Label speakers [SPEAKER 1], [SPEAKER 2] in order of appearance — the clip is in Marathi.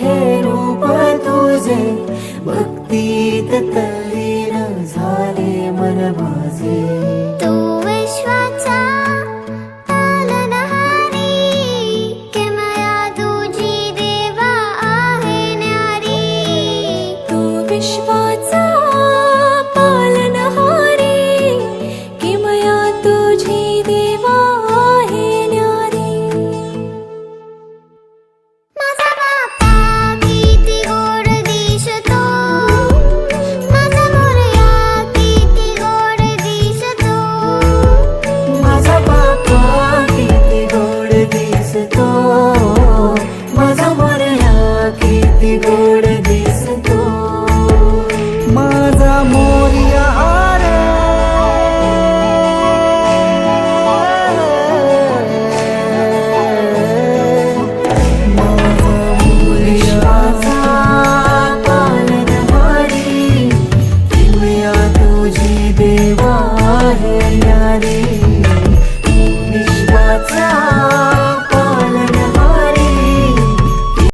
[SPEAKER 1] हे रूप तुझे, भक्तीत तल्लीन झाले मन माझे.
[SPEAKER 2] तू विश्वाचा पालनहारी, किमया तुझी देवा आहे न्यारी.
[SPEAKER 3] तू विश्वाचा पालनहारी, किमया तुझी देवा आहे न्यारी.
[SPEAKER 2] माझा बाप्पा किती गोड दिसतो, माझा मोरया किती गोड दिसतो.
[SPEAKER 1] माझा बाप्पा किती गोड दिसतो, माझा मोरया किती गोड दिसतो. माझा मोरया